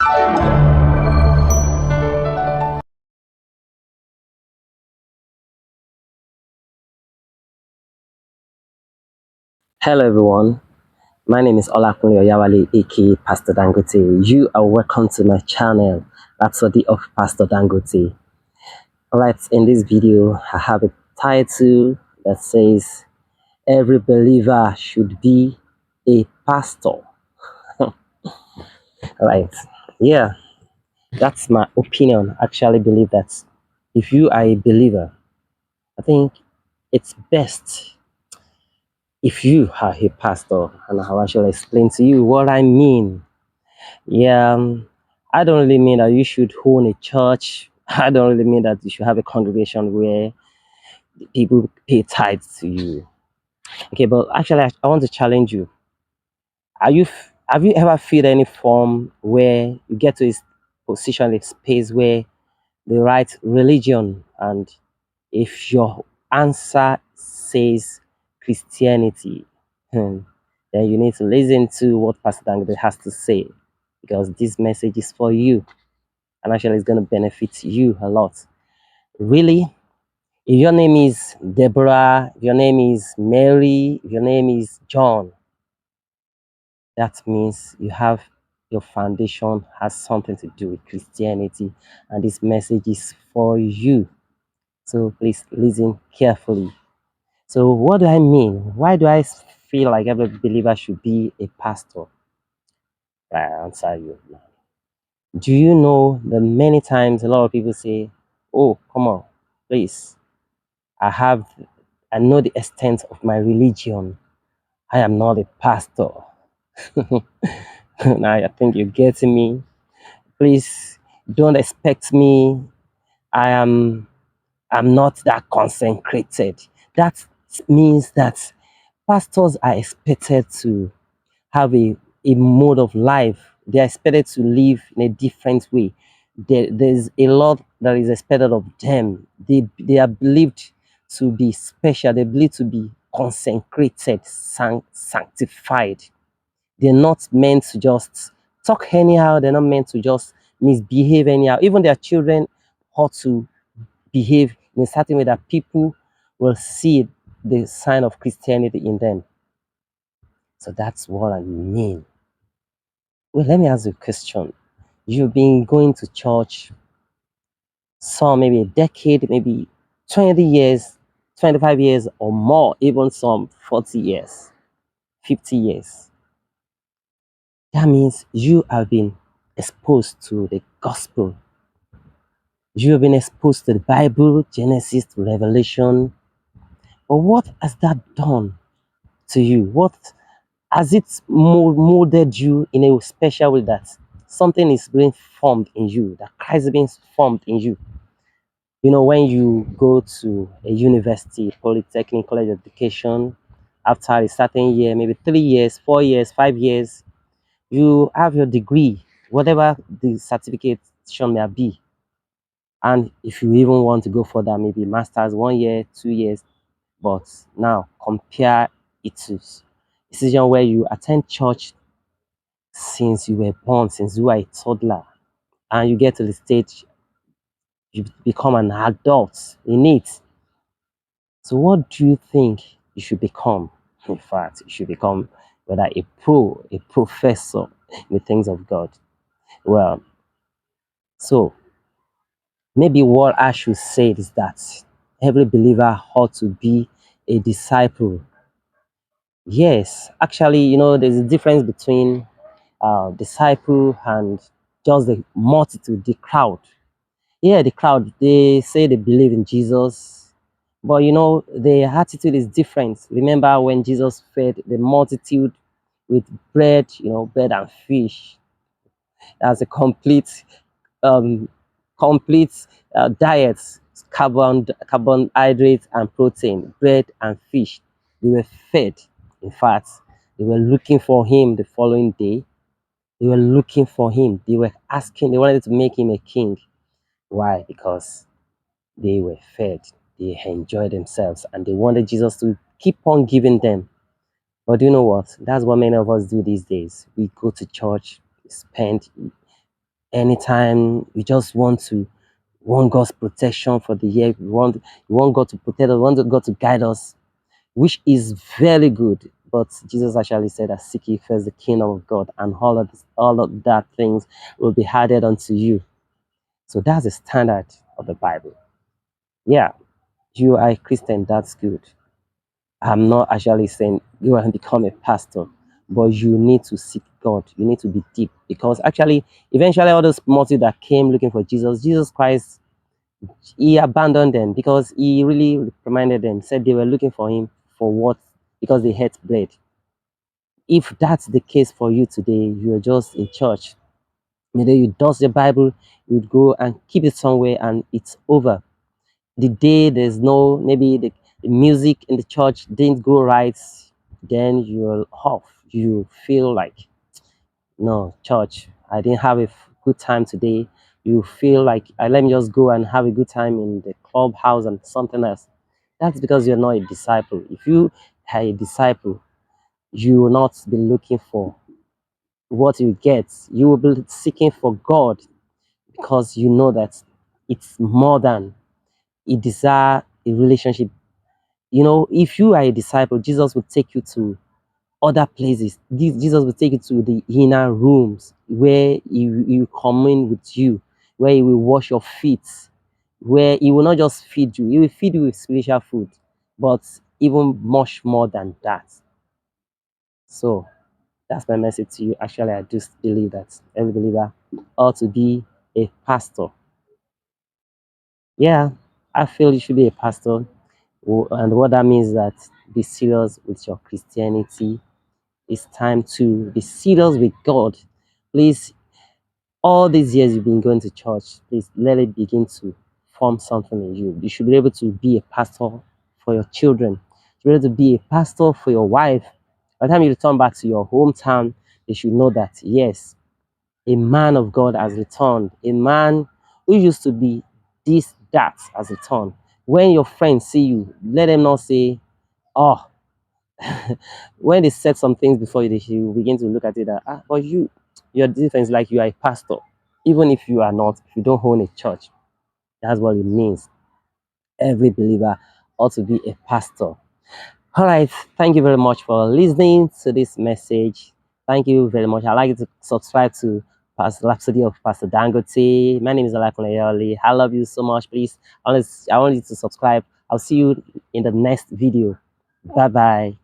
Hello everyone, my name is Olakunle Oyawale aka Pastor Dangote. You are welcome to my channel, Rhapsody of Pastor Dangote. Alright, in this video I have a title that says every believer should be a pastor. Alright, yeah, that's my opinion. I actually believe that if you are a believer, I think it's best if you are a pastor, and I will actually explain to you what I mean. Yeah, I don't really mean that you should own a church. I don't really mean that you should have a congregation where people pay tithes to you. Okay, but actually, I want to challenge you. Have you ever filled any form where you get to a position, a space where the right religion, and if your answer says Christianity, hmm, then you need to listen to what Pastor Dangote has to say, because this message is for you, and actually it's going to benefit you a lot. Really, if your name is Deborah, if your name is Mary, if your name is John, that means you have your foundation has something to do with Christianity, and this message is for you. So please listen carefully. So what do I mean? Why do I feel like every believer should be a pastor? I answer you now. Do you know that many times a lot of people say, "Oh, come on, please, I have, I know the extent of my religion. I am not a pastor." Now I think you're getting me. Please don't expect me. I am, I'm not that consecrated. That means that pastors are expected to have a mode of life. They are expected to live in a different way. There's a lot that is expected of them. They are believed to be special. They believe to be consecrated, sanctified. They're not meant to just talk anyhow. They're not meant to just misbehave anyhow. Even their children ought to behave in a certain way that people will see the sign of Christianity in them. So that's what I mean. Well, let me ask you a question. You've been going to church some maybe a decade, maybe 20 years, 25 years or more, even some 40 years, 50 years. That means you have been exposed to the gospel. You have been exposed to the Bible, Genesis to Revelation. But what has that done to you? What has it molded you in a special way that something is being formed in you, that Christ is being formed in you? You know, when you go to a university, polytechnic, college education, after a certain year, maybe 3 years, 4 years, 5 years, you have your degree, whatever the certification may be. And if you even want to go further, maybe master's 1 year, 2 years, but now compare it to a situation where you attend church since you were born, since you were a toddler, and you get to the stage, you become an adult in it. So, what do you think you should become? In fact, you should become whether a professor in the things of God. Well, so maybe what I should say is that every believer ought to be a disciple. Yes, actually, there's a difference between disciple and just the multitude, the crowd. Yeah, the crowd, they say they believe in Jesus, but their attitude is different. Remember when Jesus fed the multitude with bread, bread and fish? That's a um, complete diet, carbohydrates and protein, bread and fish. They were fed. In fact, they were looking for him the following day. They were looking for him. They were asking, they wanted to make him a king. Why? Because they were fed, they enjoyed themselves, and they wanted Jesus to keep on giving them. But you know what? That's what many of us do these days. We go to church, spend Anytime we just want God's protection for the year, we want God to protect us, we want God to guide us, which is very good. But Jesus actually said that seek ye first the kingdom of God, and all of that things will be added unto you. So that's the standard of the Bible. Yeah, you are a Christian, that's good. I'm not actually saying go and become a pastor, but you need to seek God. You need to be deep, because actually, eventually, all those multitude that came looking for Jesus, Jesus Christ, he abandoned them because he really reminded them, said they were looking for him for what? Because they hate bread. If that's the case for you today, you're just in church. Maybe you dust the Bible, you'd go and keep it somewhere, and it's over. The day there's no, maybe the music in the church didn't go right, then you're off. You feel like, no, church, I didn't have a good time today. You feel like, let me just go and have a good time in the clubhouse and something else. That's because you're not a disciple. If you are a disciple, you will not be looking for what you get. You will be seeking for God, because you know that it's more than a desire, a relationship. You know, if you are a disciple, Jesus will take you to other places. Jesus will take you to the inner rooms where he will commune with you, where he will wash your feet, where he will not just feed you, he will feed you with spiritual food, but even much more than that. So that's my message to you. Actually, I just believe that every believer ought to be a pastor. Yeah, I feel you should be a pastor. And what that means is that be serious with your Christianity. It's time to be serious with God. Please, all these years you've been going to church, please let it begin to form something in you. You should be able to be a pastor for your children. You should be able to be a pastor for your wife. By the time you return back to your hometown, you should know that, yes, a man of God has returned. A man who used to be this, that has returned. When your friends see you, let them not say, oh, when they said some things before you, they should begin to look at it that, but your difference, like you are a pastor. Even if you are not, if you don't own a church, that's what it means. Every believer ought to be a pastor. All right. Thank you very much for listening to this message. Thank you very much. I'd like you to subscribe to Pastor Rhapsody of Pastor Dangote. My name is Alakule Yoli. I love you so much. Please, I want you to subscribe. I'll see you in the next video. Bye bye.